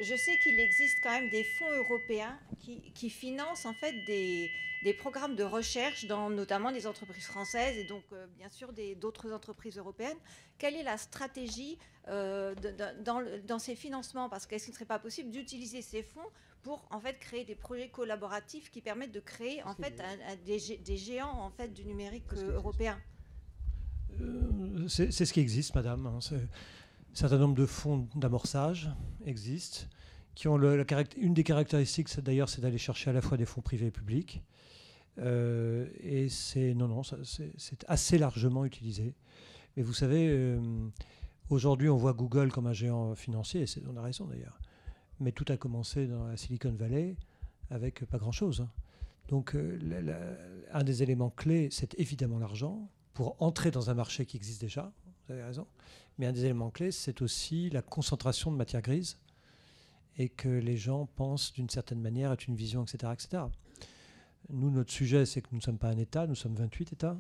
je sais qu'il existe quand même des fonds européens qui financent en fait des programmes de recherche dans notamment des entreprises françaises et donc bien sûr d'autres entreprises européennes. Quelle est la stratégie dans ces financements? Parce qu'est-ce qu'il ne serait pas possible d'utiliser ces fonds pour en fait créer des projets collaboratifs qui permettent de créer en fait des géants en fait du numérique européen? C'est ce qui existe, madame. Un certain nombre de fonds d'amorçage existent, qui ont une des caractéristiques, d'ailleurs, c'est d'aller chercher à la fois des fonds privés et publics. Et c'est assez largement utilisé. Mais vous savez, aujourd'hui, on voit Google comme un géant financier, et on a raison d'ailleurs. Mais tout a commencé dans la Silicon Valley avec pas grand-chose. Hein. Donc, un des éléments clés, c'est évidemment l'argent pour entrer dans un marché qui existe déjà. Vous avez raison. Mais un des éléments clés, c'est aussi la concentration de matière grise et que les gens pensent d'une certaine manière, être une vision, etc., etc. Nous, notre sujet, c'est que nous ne sommes pas un État, nous sommes 28 États.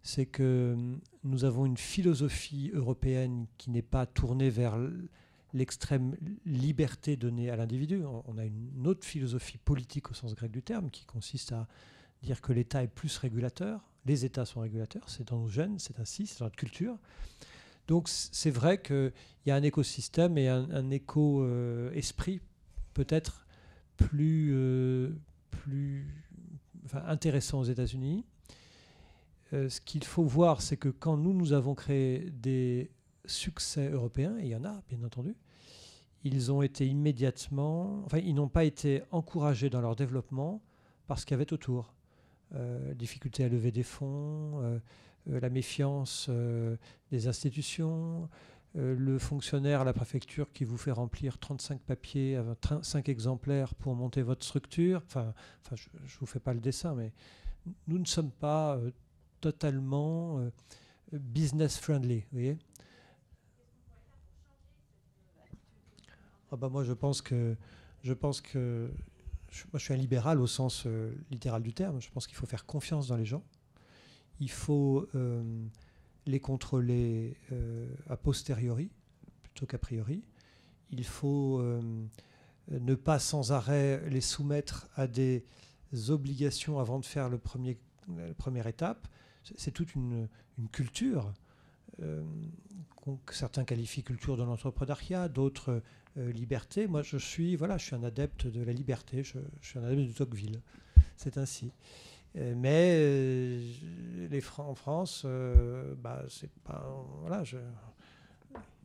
C'est que nous avons une philosophie européenne qui n'est pas tournée vers l'extrême liberté donnée à l'individu. On a une autre philosophie politique au sens grec du terme qui consiste à dire que l'État est plus régulateur. Les États sont régulateurs, c'est dans nos gènes, c'est ainsi, c'est dans notre culture. Donc c'est vrai qu'il y a un écosystème et un éco-esprit peut-être plus intéressant aux États-Unis. Ce qu'il faut voir, c'est que quand nous avons créé des succès européens, et il y en a bien entendu, ils ont été immédiatement, ils n'ont pas été encouragés dans leur développement parce qu'il y avait autour difficulté à lever des fonds, la méfiance des institutions, le fonctionnaire à la préfecture qui vous fait remplir 35 papiers, 5 exemplaires pour monter votre structure. Je ne vous fais pas le dessin, mais nous ne sommes pas totalement business friendly, vous voyez. Moi, je pense que moi, je suis un libéral au sens littéral du terme. Je pense qu'il faut faire confiance dans les gens. Il faut les contrôler a posteriori plutôt qu'a priori. Il faut ne pas sans arrêt les soumettre à des obligations avant de faire la première étape. C'est toute une culture que certains qualifient culture de l'entrepreneuriat, d'autres liberté. Moi, je suis un adepte de la liberté, je suis un adepte de Tocqueville. C'est ainsi. Mais en France, c'est pas.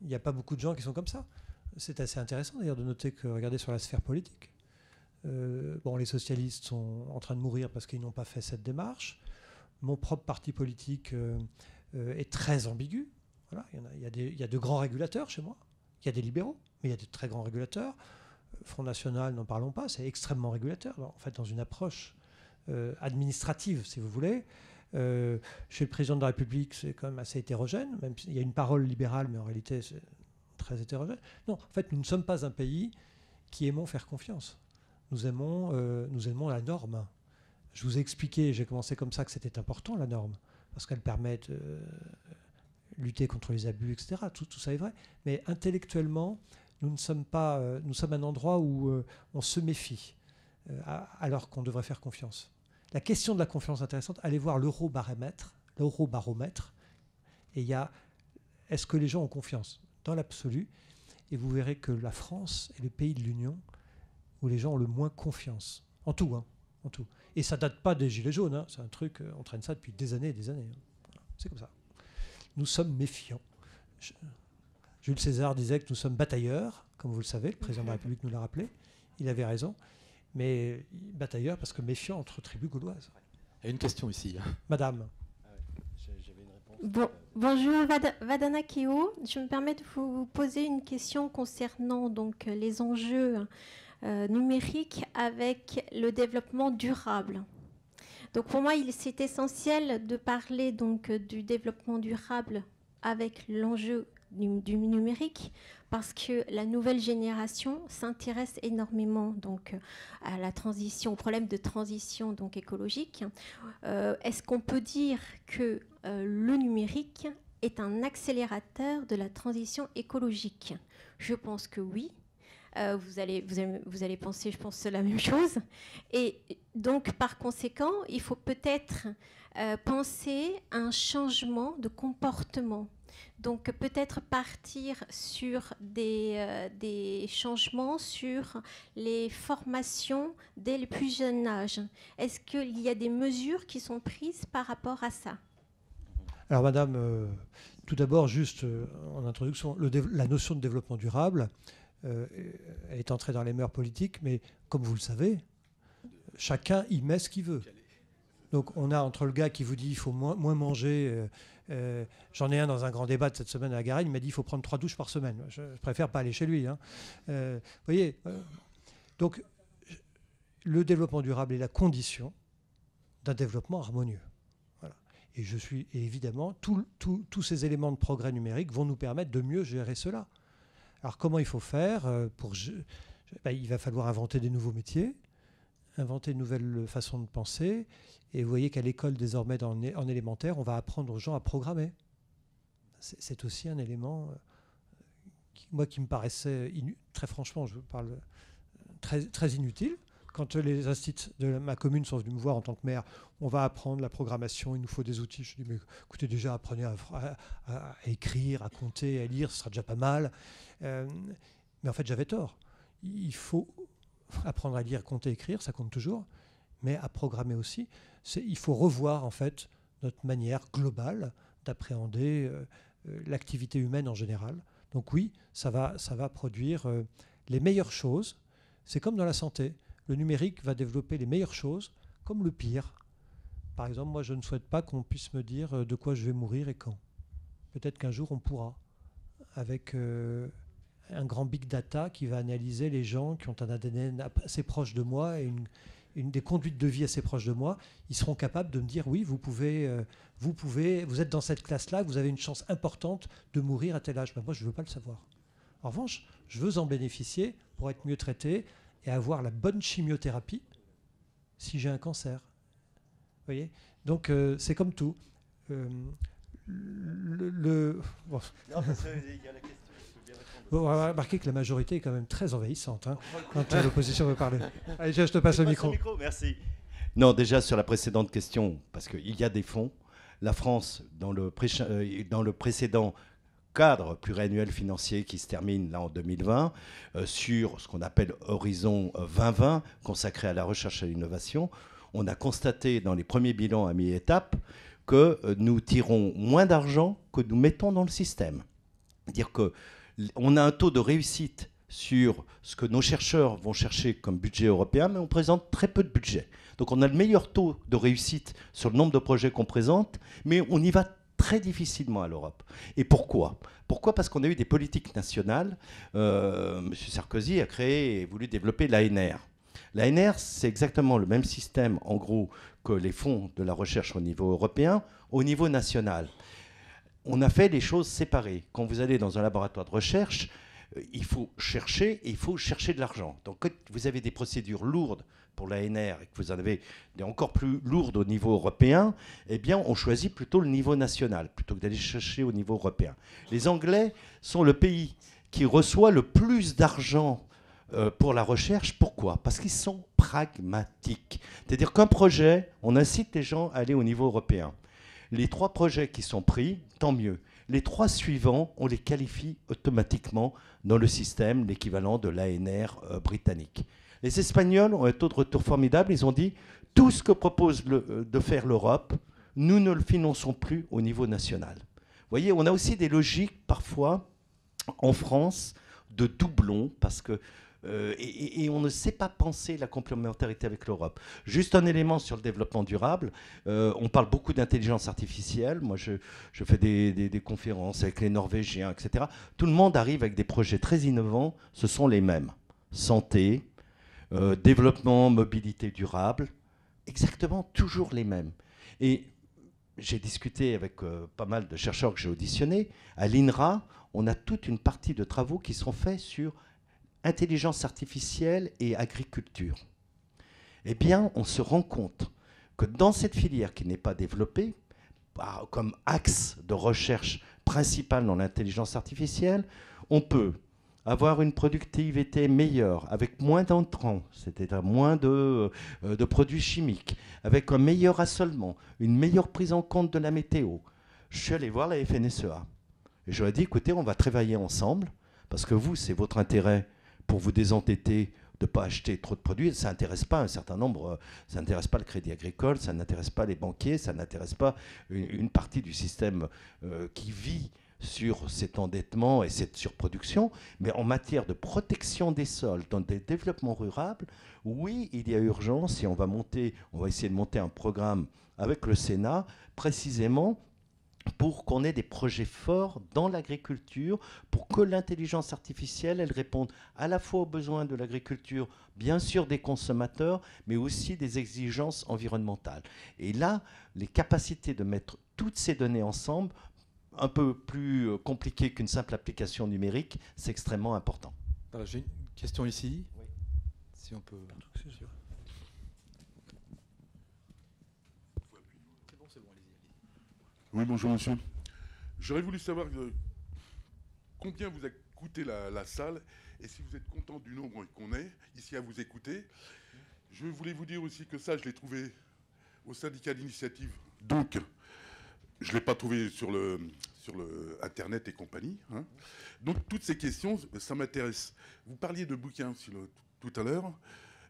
Il n'y a pas beaucoup de gens qui sont comme ça. C'est assez intéressant d'ailleurs de noter que, regardez sur la sphère politique, les socialistes sont en train de mourir parce qu'ils n'ont pas fait cette démarche. Mon propre parti politique est très ambigu. Voilà, il y a de grands régulateurs chez moi. Il y a des libéraux, mais il y a de très grands régulateurs. Front National, n'en parlons pas, c'est extrêmement régulateur. En fait, dans une approche administrative, si vous voulez. Chez le président de la République, c'est quand même assez hétérogène. Même s'il y a une parole libérale, mais en réalité, c'est très hétérogène. Non, en fait, nous ne sommes pas un pays qui aimons faire confiance. Nous aimons la norme. Je vous ai expliqué, j'ai commencé comme ça, que c'était important, la norme, parce qu'elle permet de lutter contre les abus, etc. Tout ça est vrai. Mais intellectuellement, nous sommes un endroit où on se méfie, alors qu'on devrait faire confiance. La question de la confiance intéressante, allez voir l'eurobaromètre, et il y a est-ce que les gens ont confiance dans l'absolu, et vous verrez que la France est le pays de l'Union où les gens ont le moins confiance, en tout. Et ça date pas des Gilets jaunes, c'est un truc, on traîne ça depuis des années et des années. C'est comme ça. Nous sommes méfiants. Jules César disait que nous sommes batailleurs, comme vous le savez, le président de la République nous l'a rappelé, il avait raison, mais batailleurs parce que méfiants entre tribus gauloises. Il y a une question ici. Madame. J'avais une réponse. Bonjour Vadana Keo, je me permets de vous poser une question concernant donc les enjeux numériques avec le développement durable. Donc pour moi, c'est essentiel de parler donc du développement durable avec l'enjeu du numérique, parce que la nouvelle génération s'intéresse énormément donc à la transition, au problème de transition donc écologique. Est-ce qu'on peut dire que le numérique est un accélérateur de la transition écologique? Je pense que oui. Vous allez penser, je pense, la même chose. Et donc, par conséquent, il faut peut-être penser à un changement de comportement. Donc, peut-être partir sur des changements sur les formations dès le plus jeune âge. Est-ce qu'il y a des mesures qui sont prises par rapport à ça? Alors, madame, tout d'abord, juste en introduction, la notion de développement durable, elle est entrée dans les mœurs politiques, mais comme vous le savez, chacun y met ce qu'il veut. Donc on a entre le gars qui vous dit il faut moins manger, j'en ai un dans un grand débat de cette semaine à la Garenne, il m'a dit il faut prendre 3 douches par semaine. Je préfère pas aller chez lui. Hein. Vous voyez, donc le développement durable est la condition d'un développement harmonieux. Voilà. Et évidemment, tous ces éléments de progrès numérique vont nous permettre de mieux gérer cela. Alors comment il faut faire il va falloir inventer des nouveaux métiers, inventer de nouvelles façons de penser. Et vous voyez qu'à l'école, désormais, en élémentaire, on va apprendre aux gens à programmer. C'est aussi un élément qui me paraissait, très franchement, je parle très, très inutile. Quand les instituts de ma commune sont venus me voir en tant que maire, on va apprendre la programmation, il nous faut des outils. Je dis, mais écoutez, déjà, apprenez à écrire, à compter, à lire, ce sera déjà pas mal. Mais en fait, j'avais tort. Il faut apprendre à lire, compter, écrire, ça compte toujours, mais à programmer aussi. Il faut revoir, en fait, notre manière globale d'appréhender l'activité humaine en général. Donc oui, ça va produire les meilleures choses. C'est comme dans la santé. Le numérique va développer les meilleures choses comme le pire. Par exemple, moi, je ne souhaite pas qu'on puisse me dire de quoi je vais mourir et quand. Peut-être qu'un jour, on pourra, avec un grand big data qui va analyser les gens qui ont un ADN assez proche de moi et des conduites de vie assez proches de moi. Ils seront capables de me dire, oui, vous êtes dans cette classe-là, vous avez une chance importante de mourir à tel âge. Ben, moi, je ne veux pas le savoir. En revanche, je veux en bénéficier pour être mieux traité et avoir la bonne chimiothérapie si j'ai un cancer. Vous voyez ? Donc, c'est comme tout. Bon. Non, parce qu'il y a la question. Bon, on va remarquer que la majorité est quand même très envahissante quand l'opposition veut parler. Allez, je te passe le micro. Merci. Non, déjà sur la précédente question, parce qu'il y a des fonds. La France, dans le précédent cadre pluriannuel financier qui se termine là en 2020, sur ce qu'on appelle Horizon 2020, consacré à la recherche et à l'innovation, on a constaté dans les premiers bilans à mi-étape que nous tirons moins d'argent que nous mettons dans le système. C'est-à-dire qu'on a un taux de réussite sur ce que nos chercheurs vont chercher comme budget européen, mais on présente très peu de budget. Donc on a le meilleur taux de réussite sur le nombre de projets qu'on présente, mais on y va très difficilement à l'Europe. Et pourquoi ? Pourquoi ? Parce qu'on a eu des politiques nationales. M. Sarkozy a créé et voulu développer l'ANR. L'ANR, c'est exactement le même système, en gros, que les fonds de la recherche au niveau européen, au niveau national. On a fait les choses séparées. Quand vous allez dans un laboratoire de recherche, il faut chercher et il faut chercher de l'argent. Donc quand vous avez des procédures lourdes pour l'ANR et que vous en avez des encore plus lourdes au niveau européen, eh bien on choisit plutôt le niveau national plutôt que d'aller chercher au niveau européen. Les Anglais sont le pays qui reçoit le plus d'argent pour la recherche. Pourquoi ? Parce qu'ils sont pragmatiques. C'est-à-dire qu'un projet, on incite les gens à aller au niveau européen. Les 3 projets qui sont pris, tant mieux. Les 3 suivants, on les qualifie automatiquement dans le système, l'équivalent de l'ANR britannique. Les Espagnols ont un taux de retour formidable. Ils ont dit, tout ce que propose de faire l'Europe, nous ne le finançons plus au niveau national. Vous voyez, on a aussi des logiques, parfois, en France, de doublons, parce que et on ne sait pas penser la complémentarité avec l'Europe. Juste un élément sur le développement durable. On parle beaucoup d'intelligence artificielle. Moi, je fais des conférences avec les Norvégiens, etc. Tout le monde arrive avec des projets très innovants. Ce sont les mêmes. Santé, développement, mobilité durable. Exactement, toujours les mêmes. Et j'ai discuté avec pas mal de chercheurs que j'ai auditionnés. À l'INRA, on a toute une partie de travaux qui sont faits sur intelligence artificielle et agriculture. Eh bien, on se rend compte que dans cette filière qui n'est pas développée, comme axe de recherche principal dans l'intelligence artificielle, on peut avoir une productivité meilleure, avec moins d'entrants, c'est-à-dire moins de produits chimiques, avec un meilleur assolement, une meilleure prise en compte de la météo. Je suis allé voir la FNSEA. Et je leur ai dit, écoutez, on va travailler ensemble, parce que vous, c'est votre intérêt pour vous désendetter, de ne pas acheter trop de produits. Ça n'intéresse pas un certain nombre, ça n'intéresse pas le Crédit Agricole, ça n'intéresse pas les banquiers, ça n'intéresse pas une partie du système qui vit sur cet endettement et cette surproduction. Mais en matière de protection des sols, dans des développements ruraux, oui, il y a urgence et on va essayer de monter un programme avec le Sénat, précisément pour qu'on ait des projets forts dans l'agriculture, pour que l'intelligence artificielle, elle réponde à la fois aux besoins de l'agriculture, bien sûr des consommateurs, mais aussi des exigences environnementales. Et là, les capacités de mettre toutes ces données ensemble, un peu plus compliqué qu'une simple application numérique, c'est extrêmement important. Voilà, j'ai une question ici. Oui. Si on peut... Oui, bonjour monsieur. J'aurais voulu savoir combien vous a coûté la salle et si vous êtes content du nombre qu'on est ici à vous écouter. Je voulais vous dire aussi que ça, je l'ai trouvé au syndicat d'initiative. Donc, je ne l'ai pas trouvé sur le Internet et compagnie. Hein. Donc, toutes ces questions, ça m'intéresse. Vous parliez de bouquins aussi tout à l'heure.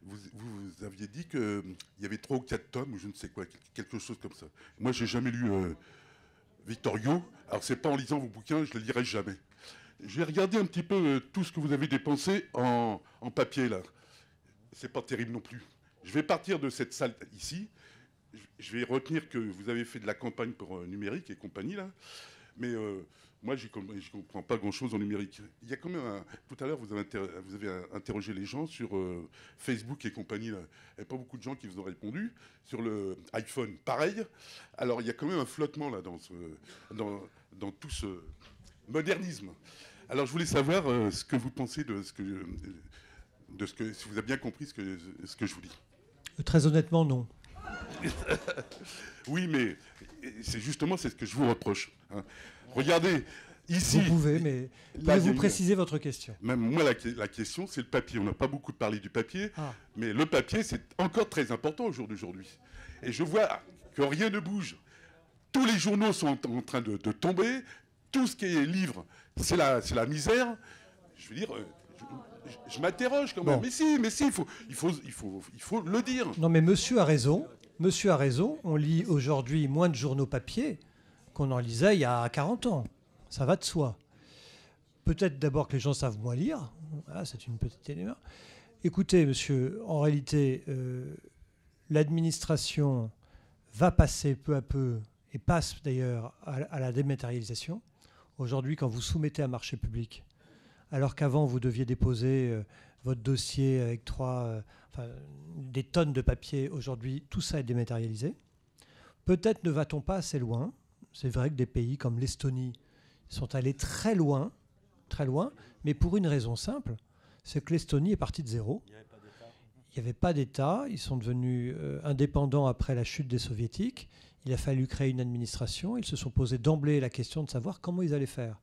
Vous aviez dit qu'il y avait 3 ou 4 tomes, ou je ne sais quoi, quelque chose comme ça. Moi, je n'ai jamais lu Victor Hugo. Alors, ce n'est pas en lisant vos bouquins, je ne les lirai jamais. J'ai regardé un petit peu tout ce que vous avez dépensé en papier, là. C'est pas terrible non plus. Je vais partir de cette salle ici. Je vais retenir que vous avez fait de la campagne pour numérique et compagnie, là. Mais moi, je ne comprends pas grand-chose en numérique. Il y a quand même tout à l'heure, vous avez interrogé les gens sur Facebook et compagnie, là. Il n'y a pas beaucoup de gens qui vous ont répondu. Sur le iPhone, pareil. Alors, il y a quand même un flottement, là, dans tout ce modernisme. Alors, je voulais savoir ce que vous pensez de ce que, si vous avez bien compris ce que je vous dis. Très honnêtement, non. Oui, mais c'est ce que je vous reproche. Hein. Regardez, ici... Vous pouvez, mais pouvez-vous préciser votre question? Même moi, la question, c'est le papier. On n'a pas beaucoup parlé du papier, mais le papier, c'est encore très important au jour d'aujourd'hui. Et je vois que rien ne bouge. Tous les journaux sont en train de tomber. Tout ce qui est livre, c'est la misère. Je veux dire... Je m'interroge quand même. Bon. Mais si, il faut le dire. Non, mais monsieur a raison. Monsieur a raison. On lit aujourd'hui moins de journaux papier qu'on en lisait il y a 40 ans. Ça va de soi. Peut-être d'abord que les gens savent moins lire. Voilà, c'est une petite élément. Écoutez, monsieur, en réalité, l'administration va passer peu à peu, et passe d'ailleurs à la dématérialisation. Aujourd'hui, quand vous soumettez un marché public, alors qu'avant, vous deviez déposer votre dossier avec des tonnes de papier. Aujourd'hui, tout ça est dématérialisé. Peut-être ne va-t-on pas assez loin. C'est vrai que des pays comme l'Estonie sont allés très loin, mais pour une raison simple, c'est que l'Estonie est partie de zéro. Il n'y avait pas d'État. Ils sont devenus indépendants après la chute des Soviétiques. Il a fallu créer une administration. Ils se sont posé d'emblée la question de savoir comment ils allaient faire.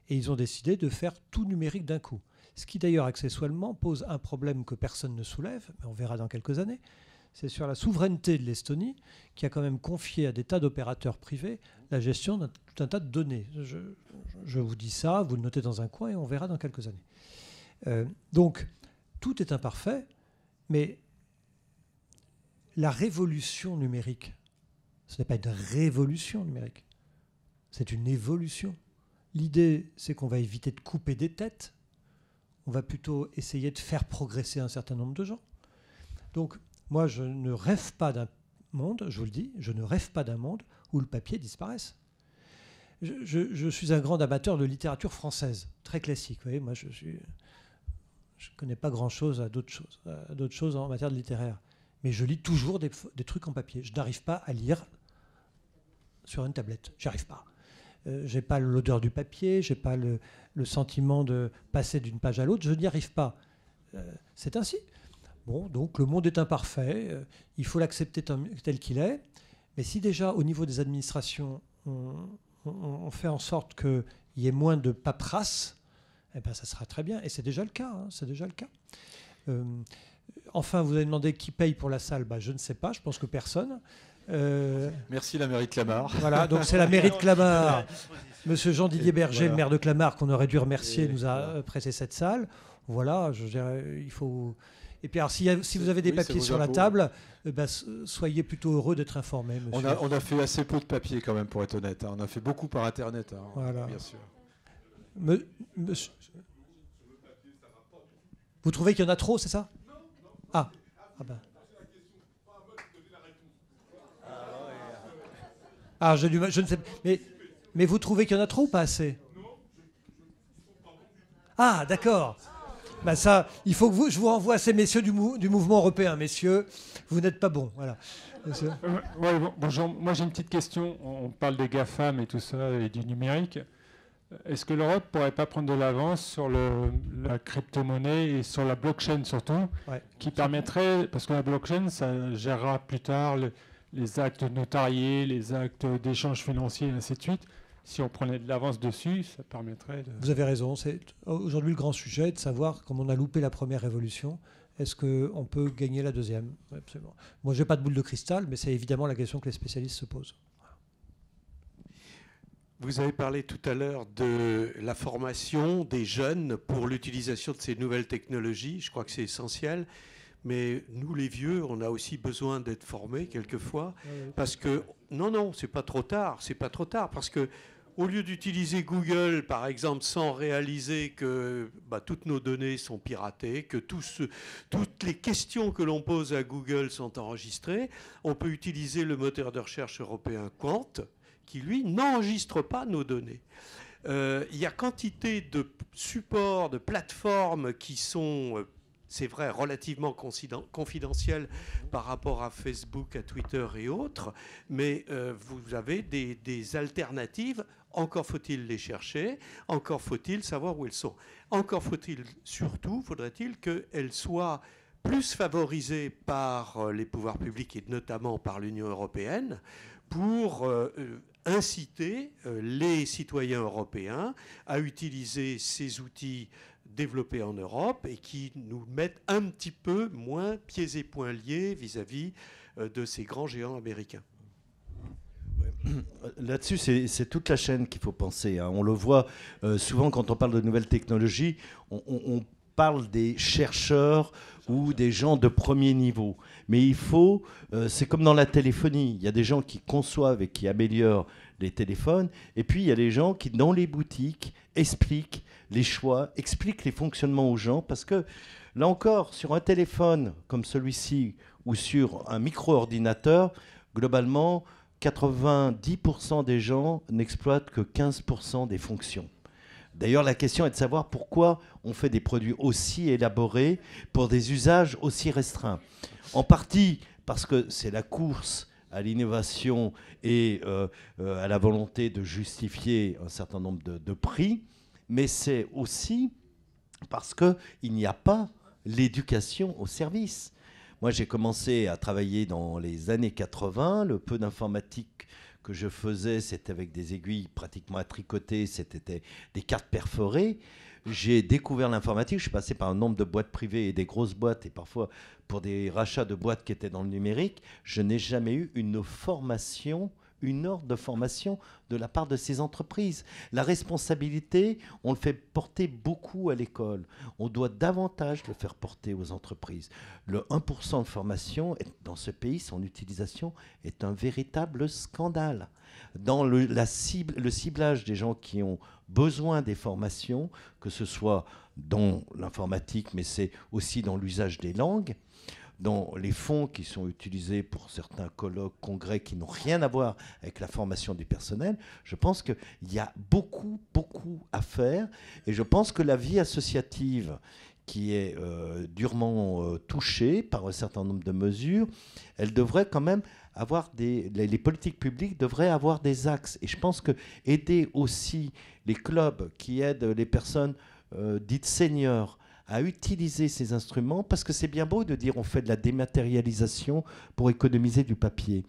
Et ils ont décidé de faire tout numérique d'un coup. Ce qui d'ailleurs accessoirement pose un problème que personne ne soulève, mais on verra dans quelques années. C'est sur la souveraineté de l'Estonie, qui a quand même confié à des tas d'opérateurs privés la gestion d'un tout un tas de données. Je vous dis ça, vous le notez dans un coin et on verra dans quelques années. Donc, tout est imparfait, mais la révolution numérique, ce n'est pas une révolution numérique, c'est une évolution. L'idée, c'est qu'on va éviter de couper des têtes. On va plutôt essayer de faire progresser un certain nombre de gens. Donc, moi, je ne rêve pas d'un monde, je vous le dis, je ne rêve pas d'un monde où le papier disparaisse. Je suis un grand amateur de littérature française, très classique. Vous voyez, moi, je ne connais pas grand-chose à d'autres choses en matière de littéraire. Mais je lis toujours des trucs en papier. Je n'arrive pas à lire sur une tablette. J'y arrive pas. J'ai pas l'odeur du papier, j'ai pas le sentiment de passer d'une page à l'autre, je n'y arrive pas. C'est ainsi. Bon, donc le monde est imparfait, il faut l'accepter tel qu'il est, mais si déjà au niveau des administrations, on fait en sorte qu'il y ait moins de paperasse, eh ben, ça sera très bien. Et c'est déjà le cas. Hein, c'est déjà le cas. Enfin, vous avez demandé qui paye pour la salle. Je ne sais pas. Je pense que personne. Merci la mairie de Clamart. Voilà, donc c'est la mairie de Clamart. Monsieur Jean-Didier Berger, voilà. le maire de Clamart, qu'on aurait dû remercier, nous a prêté cette salle. Voilà, je dirais, il faut... Et puis alors, si vous avez des papiers sur la table, soyez plutôt heureux d'être informés, monsieur. On a fait assez peu de papiers quand même, pour être honnête. On a fait beaucoup par Internet, voilà. Bien sûr. Monsieur... Vous trouvez qu'il y en a trop, c'est ça? Ah ben... Ah, je ne sais pas. Mais vous trouvez qu'il y en a trop ou pas assez? Ah, d'accord. Ça, il faut que je vous renvoie à ces messieurs du mouvement européen. Messieurs, vous n'êtes pas bons. Voilà. Ouais, bonjour. Moi, j'ai une petite question. On parle des GAFAM et tout ça, et du numérique. Est-ce que l'Europe ne pourrait pas prendre de l'avance sur la crypto-monnaie et sur la blockchain surtout, qui permettrait, parce que la blockchain, ça gérera plus tard les actes notariés, les actes d'échange financiers, et ainsi de suite. Si on prenait de l'avance dessus, ça permettrait de... Vous avez raison. C'est aujourd'hui le grand sujet de savoir, comme on a loupé la première révolution, est-ce qu'on peut gagner la deuxième? Absolument. Moi, je n'ai pas de boule de cristal, mais c'est évidemment la question que les spécialistes se posent. Vous avez parlé tout à l'heure de la formation des jeunes pour l'utilisation de ces nouvelles technologies. Je crois que c'est essentiel. Mais nous, les vieux, on a aussi besoin d'être formés quelquefois. Parce que, non, c'est pas trop tard. C'est pas trop tard. Parce que, au lieu d'utiliser Google, par exemple, sans réaliser que toutes nos données sont piratées, que toutes les questions que l'on pose à Google sont enregistrées, on peut utiliser le moteur de recherche européen Quant, qui, lui, n'enregistre pas nos données. Il y a quantité de supports, de plateformes qui sont... c'est vrai, relativement confidentiel par rapport à Facebook, à Twitter et autres, mais vous avez des alternatives. Encore faut-il les chercher, encore faut-il savoir où elles sont. Encore faudrait-il qu'elles soient plus favorisées par les pouvoirs publics et notamment par l'Union européenne pour inciter les citoyens européens à utiliser ces outils développés en Europe et qui nous mettent un petit peu moins pieds et poings liés vis-à-vis de ces grands géants américains. Là-dessus, c'est toute la chaîne qu'il faut penser. Hein. On le voit souvent quand on parle de nouvelles technologies, on parle des chercheurs ou des gens de premier niveau. Mais il faut, c'est comme dans la téléphonie, il y a des gens qui conçoivent et qui améliorent les téléphones, et puis il y a des gens qui, dans les boutiques, expliquent les choix, expliquent les fonctionnements aux gens, parce que, là encore, sur un téléphone comme celui-ci, ou sur un micro-ordinateur, globalement, 90% des gens n'exploitent que 15% des fonctions. D'ailleurs, la question est de savoir pourquoi on fait des produits aussi élaborés pour des usages aussi restreints. En partie parce que c'est la course à l'innovation et à la volonté de justifier un certain nombre de prix, mais c'est aussi parce qu'il n'y a pas l'éducation au service. Moi, j'ai commencé à travailler dans les années 80. Le peu d'informatique que je faisais, c'était avec des aiguilles pratiquement à tricoter, c'était des cartes perforées. J'ai découvert l'informatique, je suis passé par un nombre de boîtes privées et des grosses boîtes, et parfois pour des rachats de boîtes qui étaient dans le numérique. Je n'ai jamais eu une formation, une ordre de formation de la part de ces entreprises. La responsabilité, on le fait porter beaucoup à l'école. On doit davantage le faire porter aux entreprises. Le 1% de formation, dans ce pays, son utilisation est un véritable scandale. Dans le ciblage des gens qui ont besoin des formations, que ce soit dans l'informatique, mais c'est aussi dans l'usage des langues, dans les fonds qui sont utilisés pour certains colloques, congrès qui n'ont rien à voir avec la formation du personnel, je pense qu'il y a beaucoup, beaucoup à faire. Et je pense que la vie associative, qui est durement touchée par un certain nombre de mesures, elle devrait quand même avoir les politiques publiques devraient avoir des axes. Et je pense que aider aussi les clubs qui aident les personnes dites seniors à utiliser ces instruments, parce que c'est bien beau de dire on fait de la dématérialisation pour économiser du papier.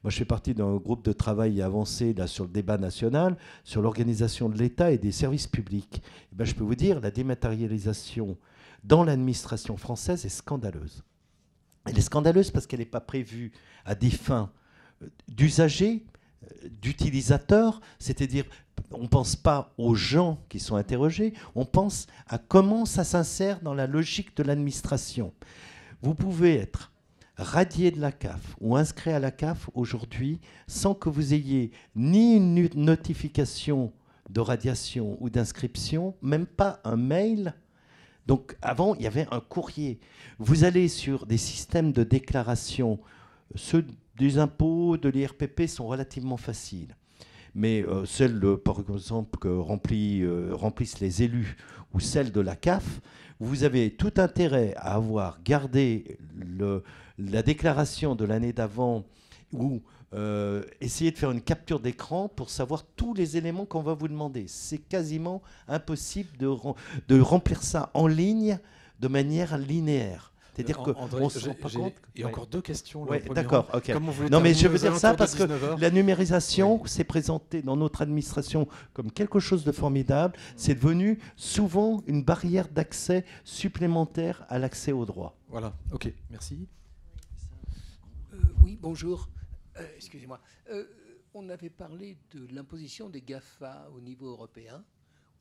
Moi, je fais partie d'un groupe de travail avancé là, sur le débat national, sur l'organisation de l'État et des services publics. Et ben, je peux vous dire, la dématérialisation dans l'administration française est scandaleuse. Elle est scandaleuse parce qu'elle n'est pas prévue à des fins d'usagers, d'utilisateurs, c'est-à-dire on ne pense pas aux gens qui sont interrogés, on pense à comment ça s'insère dans la logique de l'administration. Vous pouvez être radié de la CAF ou inscrit à la CAF aujourd'hui sans que vous ayez ni une notification de radiation ou d'inscription, même pas un mail. Donc avant, il y avait un courrier. Vous allez sur des systèmes de déclaration, ceux des impôts, de l'IRPP sont relativement faciles. Mais celles, par exemple, que remplissent les élus ou celles de la CAF, vous avez tout intérêt à avoir gardé la déclaration de l'année d'avant ou essayer de faire une capture d'écran pour savoir tous les éléments qu'on va vous demander. C'est quasiment impossible de remplir ça en ligne de manière linéaire. C'est-à-dire qu'on se rend pas compte. Il y a encore deux questions. Oui, d'accord. Ok. Non, mais je veux dire ça parce que la numérisation s'est présentée dans notre administration comme quelque chose de formidable. C'est devenu souvent une barrière d'accès supplémentaire à l'accès aux droits. Voilà. Ok. Merci. Oui, bonjour. Excusez-moi. On avait parlé de l'imposition des GAFA au niveau européen.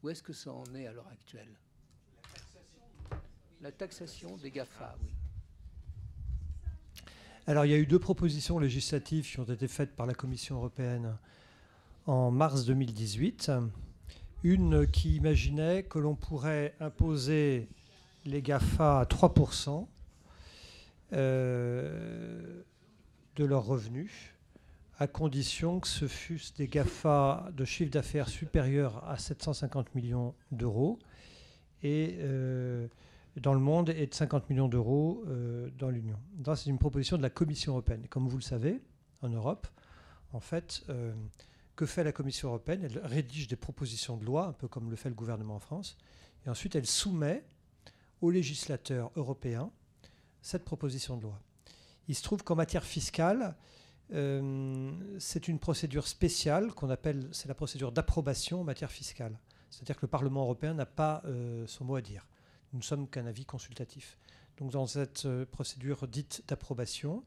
Où est-ce que ça en est à l'heure actuelle ? La taxation des GAFA, oui. Alors, il y a eu 2 propositions législatives qui ont été faites par la Commission européenne en mars 2018. Une qui imaginait que l'on pourrait imposer les GAFA à 3% de leurs revenus, à condition que ce fussent des GAFA de chiffre d'affaires supérieur à 750 millions d'euros et dans le monde et de 50 millions d'euros dans l'Union. C'est une proposition de la Commission européenne. Et comme vous le savez, en Europe, en fait, que fait la Commission européenne ? Elle rédige des propositions de loi, un peu comme le fait le gouvernement en France, et ensuite elle soumet aux législateurs européens cette proposition de loi. Il se trouve qu'en matière fiscale, c'est une procédure spéciale qu'on appelle, c'est la procédure d'approbation en matière fiscale. C'est-à-dire que le Parlement européen n'a pas son mot à dire. Nous ne sommes qu'un avis consultatif. Donc dans cette procédure dite d'approbation,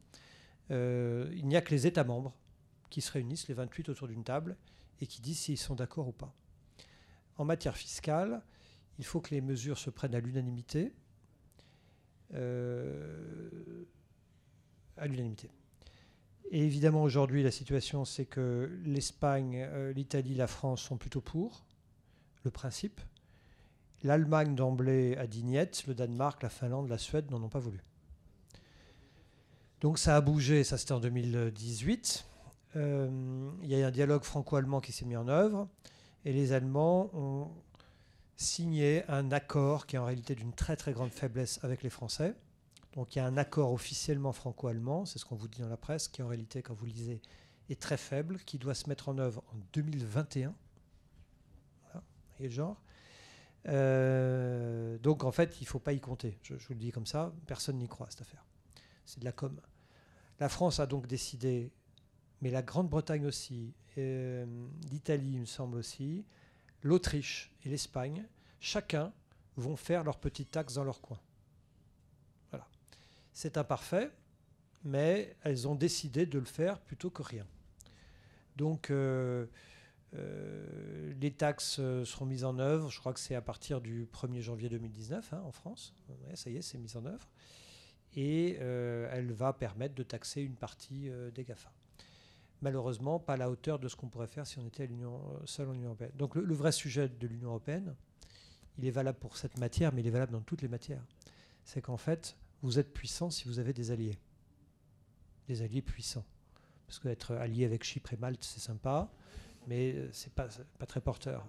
il n'y a que les États membres qui se réunissent, les 28 autour d'une table, et qui disent s'ils sont d'accord ou pas. En matière fiscale, il faut que les mesures se prennent à l'unanimité. Et évidemment, aujourd'hui, la situation, c'est que l'Espagne, l'Italie, la France sont plutôt pour le principe. L'Allemagne d'emblée a dit niet, le Danemark, la Finlande, la Suède n'en ont pas voulu. Donc ça a bougé, ça c'était en 2018. Il y a un dialogue franco-allemand qui s'est mis en œuvre et les Allemands ont signé un accord qui est en réalité d'une très très grande faiblesse avec les Français. Donc il y a un accord officiellement franco-allemand, c'est ce qu'on vous dit dans la presse, qui en réalité, quand vous lisez, est très faible, qui doit se mettre en œuvre en 2021. Voilà, et le genre. Donc en fait, il ne faut pas y compter. Je vous le dis comme ça, personne n'y croit à cette affaire. C'est de la com. La France a donc décidé, mais la Grande-Bretagne aussi, l'Italie, il me semble aussi, l'Autriche et l'Espagne, chacun vont faire leur petite taxe dans leur coin. Voilà. C'est imparfait, mais elles ont décidé de le faire plutôt que rien. Donc les taxes seront mises en œuvre, je crois que c'est à partir du 1er janvier 2019 en France. Ouais, ça y est, c'est mis en œuvre. Et elle va permettre de taxer une partie des GAFA. Malheureusement, pas à la hauteur de ce qu'on pourrait faire si on était seul en Union européenne. Donc le vrai sujet de l'Union européenne, il est valable pour cette matière, mais il est valable dans toutes les matières. C'est qu'en fait, vous êtes puissant si vous avez des alliés. Des alliés puissants. Parce qu'être allié avec Chypre et Malte, c'est sympa, mais c'est pas très porteur.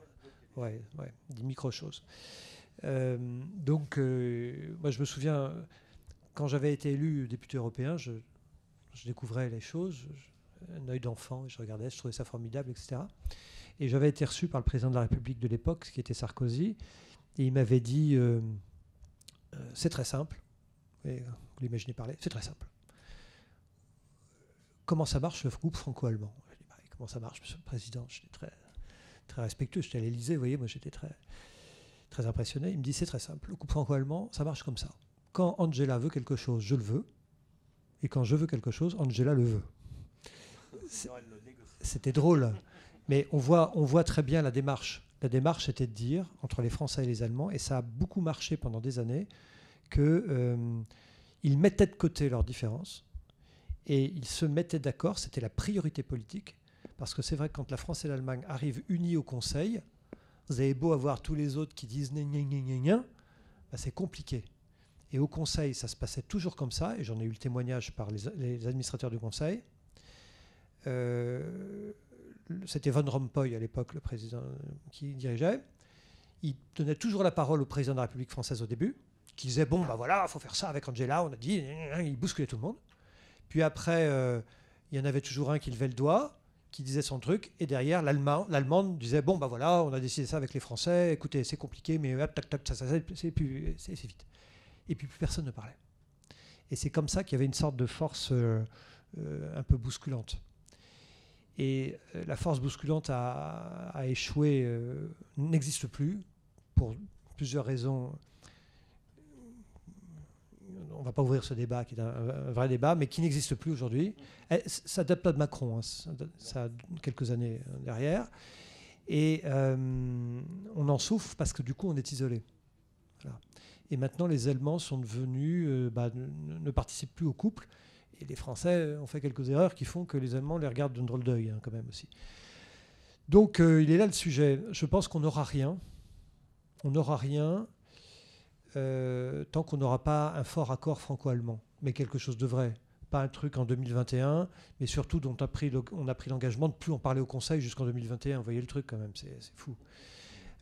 Ouais, des micro-choses. Donc, moi, je me souviens, quand j'avais été élu député européen, je découvrais les choses, un œil d'enfant, et je regardais, je trouvais ça formidable, etc. Et j'avais été reçu par le président de la République de l'époque, qui était Sarkozy, et il m'avait dit c'est très simple, et vous l'imaginez parler, c'est très simple. comment ça marche le groupe franco-allemand. Je dis, comment ça marche, monsieur le président? J'étais très, très respectueux, j'étais à l'Élysée, vous voyez, moi j'étais très, très impressionné. Il me dit, c'est très simple, le groupe franco-allemand, ça marche comme ça. Quand Angela veut quelque chose, je le veux, et quand je veux quelque chose, Angela le veut. C'était drôle, mais on voit très bien la démarche. La démarche était de dire, entre les Français et les Allemands, et ça a beaucoup marché pendant des années, qu'ils mettaient de côté leurs différences et ils se mettaient d'accord, c'était la priorité politique, parce que c'est vrai que quand la France et l'Allemagne arrivent unis au Conseil, vous avez beau avoir tous les autres qui disent gna gna gna gna gna, c'est compliqué. Et au Conseil, ça se passait toujours comme ça, et j'en ai eu le témoignage par les administrateurs du Conseil. C'était Van Rompuy à l'époque, le président qui dirigeait. Il donnait toujours la parole au président de la République française au début, qui disait, bon, ben voilà, il faut faire ça avec Angela, on a dit, il bousculait tout le monde. Puis après, il y en avait toujours un qui levait le doigt, qui disait son truc, et derrière, l'Allemande disait, bon, ben voilà, on a décidé ça avec les Français, écoutez, c'est compliqué, mais hop, tac, tac, c'est vite. Et puis plus personne ne parlait. Et c'est comme ça qu'il y avait une sorte de force un peu bousculante. Et la force bousculante a échoué, n'existe plus, pour plusieurs raisons. On ne va pas ouvrir ce débat, qui est un vrai débat, mais qui n'existe plus aujourd'hui. Ça date pas de Macron, hein, ça a quelques années derrière. Et on en souffre parce que du coup, on est isolé. Voilà. Et maintenant, les Allemands sont devenus, ne participent plus au couple. Et les Français ont fait quelques erreurs qui font que les Allemands les regardent d'un drôle d'œil, hein, quand même aussi. Donc, il est là le sujet. Je pense qu'on n'aura rien. On n'aura rien tant qu'on n'aura pas un fort accord franco-allemand, mais quelque chose de vrai. Pas un truc en 2021, mais surtout dont on a pris l'engagement de ne plus en parler au Conseil jusqu'en 2021. Vous voyez le truc quand même, c'est fou.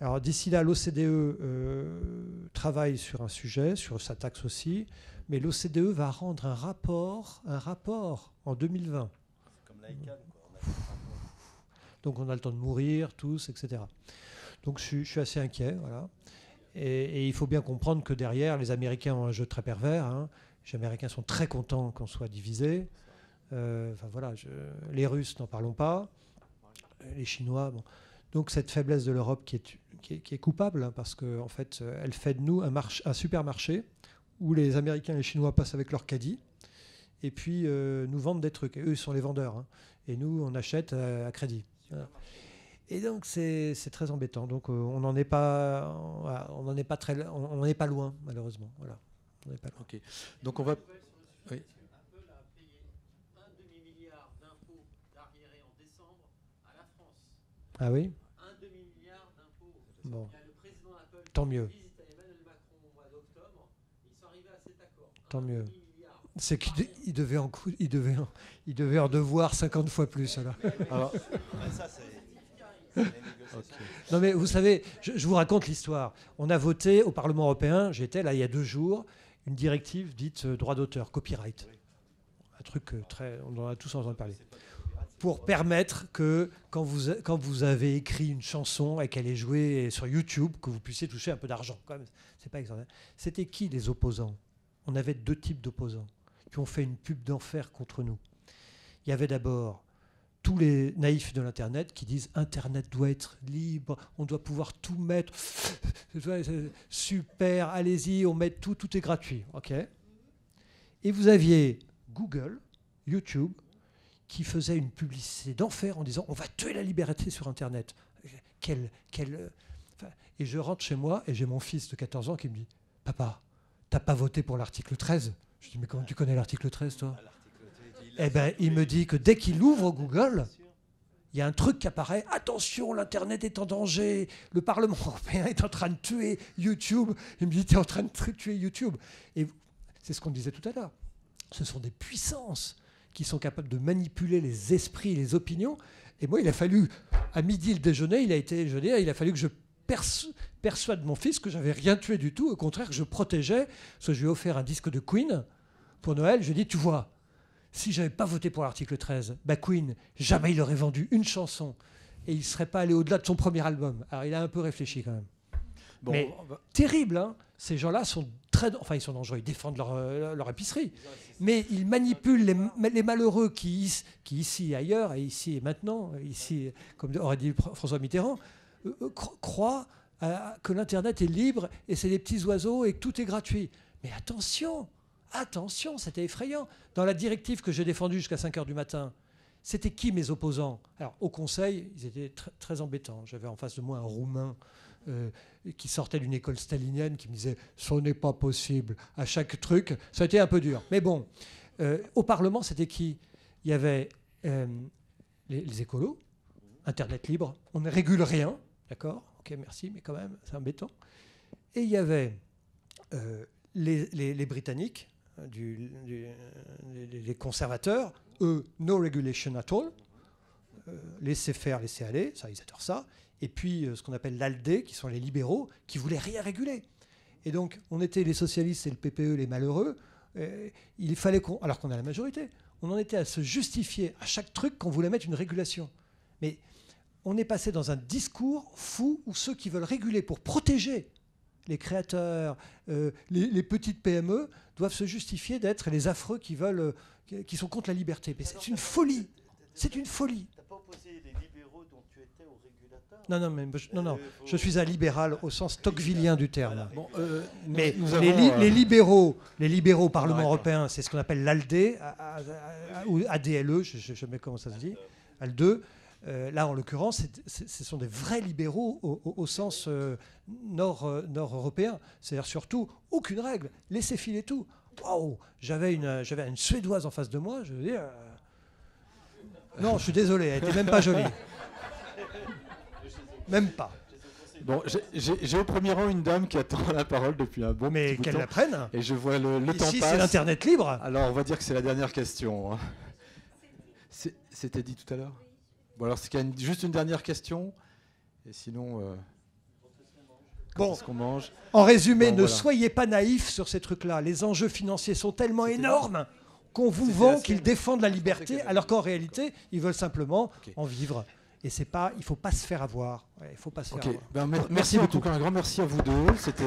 Alors d'ici là, l'OCDE travaille sur un sujet, sur sa taxe aussi, mais l'OCDE va rendre un rapport en 2020. Comme l'ICANN, quoi. Donc on a le temps de mourir, tous, etc. Donc je suis assez inquiet, voilà. Et il faut bien comprendre que derrière, les Américains ont un jeu très pervers. Hein. Les Américains sont très contents qu'on soit divisés. Voilà, les Russes, n'en parlons pas. Les Chinois, bon. Donc cette faiblesse de l'Europe qui est coupable, hein, parce qu'en fait, elle fait de nous un supermarché où les Américains et les Chinois passent avec leur caddie et puis nous vendent des trucs. Et eux, ils sont les vendeurs. Hein. Et nous, on achète à crédit. Voilà. Et donc c'est très embêtant. Donc on n'en est pas, on n'en est pas loin, malheureusement. Voilà. On n'est pas loin. Ok. Donc on va. Oui. Ah oui. Bon. Tant mieux. Tant mieux. C'est qu'il devait en devoir 50 fois plus. Alors. Ça, c'est Okay. Non mais vous savez, je vous raconte l'histoire. On a voté au Parlement européen, j'étais là il y a 2 jours, une directive dite droit d'auteur, copyright. Un truc on en a tous entendu parler. Pour permettre que quand vous avez écrit une chanson et qu'elle est jouée sur YouTube, que vous puissiez toucher un peu d'argent. Quand même, c'est pas extraordinaire. C'était qui les opposants? On avait 2 types d'opposants qui ont fait une pub d'enfer contre nous. Il y avait d'abord tous les naïfs de l'Internet qui disent Internet doit être libre, on doit pouvoir tout mettre, super, allez-y, on met tout est gratuit. Okay. Et vous aviez Google, YouTube, qui faisait une publicité d'enfer en disant on va tuer la liberté sur Internet. Et je rentre chez moi et j'ai mon fils de 14 ans qui me dit Papa, t'as pas voté pour l'article 13 ? Je dis mais comment tu connais l'article 13 toi ? Eh bien, il me dit que dès qu'il ouvre Google, il y a un truc qui apparaît. Attention, l'Internet est en danger. Le Parlement européen est en train de tuer YouTube. Il me dit, tu es en train de tuer YouTube. Et c'est ce qu'on disait tout à l'heure. Ce sont des puissances qui sont capables de manipuler les esprits, les opinions. Et moi, il a fallu, à midi, le déjeuner, il a fallu que je persuade mon fils que j'avais rien tué du tout. Au contraire, que je protégeais. Parce que je lui ai offert un disque de Queen pour Noël. Je lui ai dit, tu vois, si je n'avais pas voté pour l'article 13, Queen, jamais il aurait vendu une chanson et il ne serait pas allé au-delà de son premier album. Alors il a un peu réfléchi quand même. Bon, mais terrible, hein. Ces gens-là sont Enfin, ils sont dangereux, ils défendent leur épicerie. Mais ils manipulent les malheureux qui, ici et ailleurs, et ici et maintenant, ici, comme aurait dit François Mitterrand, croient que l'Internet est libre et c'est des petits oiseaux et que tout est gratuit. Mais attention, c'était effrayant. Dans la directive que j'ai défendue jusqu'à 5 h du matin, c'était qui mes opposants? Alors, au Conseil, ils étaient très embêtants. J'avais en face de moi un Roumain qui sortait d'une école stalinienne qui me disait « ce n'est pas possible ». À chaque truc, ça a été un peu dur. Mais bon, au Parlement, c'était qui? Il y avait les écolos, Internet libre, on ne régule rien, d'accord? Ok, merci, mais quand même, c'est embêtant. Et il y avait les Britanniques, les conservateurs, eux, no regulation at all, laisser faire, laisser aller, ça, ils adorent ça. Et puis ce qu'on appelle l'ALDE, qui sont les libéraux, qui voulaient rien réguler. Et donc, on était les socialistes et le PPE, les malheureux. Il fallait alors qu'on a la majorité, on en était à se justifier à chaque truc qu'on voulait mettre une régulation. Mais on est passé dans un discours fou où ceux qui veulent réguler pour protéger les créateurs, les petites PME, doivent se justifier d'être les affreux qui sont contre la liberté. Mais c'est une folie. C'est une folie. Tu n'as pas opposé les libéraux dont tu étais aux régulateurs? Non, je suis un libéral au sens tocquevillien du terme. Bon, mais les libéraux au Parlement européen, c'est ce qu'on appelle l'ALDE, ou ADLE, je ne sais jamais comment ça se dit, ALDE. Là, en l'occurrence, ce sont des vrais libéraux au sens nord-européen. C'est-à-dire surtout, aucune règle, laissez filer tout. Waouh, j'avais une Suédoise en face de moi, je veux dire... Non, je suis désolé, elle n'était même pas jolie. Même pas. Bon, j'ai au premier rang une dame qui attend la parole depuis un bon Mais petit qu'elle bout de la temps. prenne. Et je vois le temps passe. Ici, c'est l'Internet libre. Alors, on va dire que c'est la dernière question. Hein. C'était dit tout à l'heure? Bon, alors, c'est qu'il y a juste une dernière question. Et sinon, bon, est-ce qu'on mange? En résumé, bon, ne voilà. soyez pas naïfs sur ces trucs-là. Les enjeux financiers sont tellement énormes qu'on vous vend qu'ils défendent la liberté, alors qu'en réalité, ils veulent simplement en vivre. Et c'est pas, il ne faut pas se faire avoir. Ouais, il faut pas se faire avoir. Ben, merci beaucoup. Un grand merci à vous deux. C'était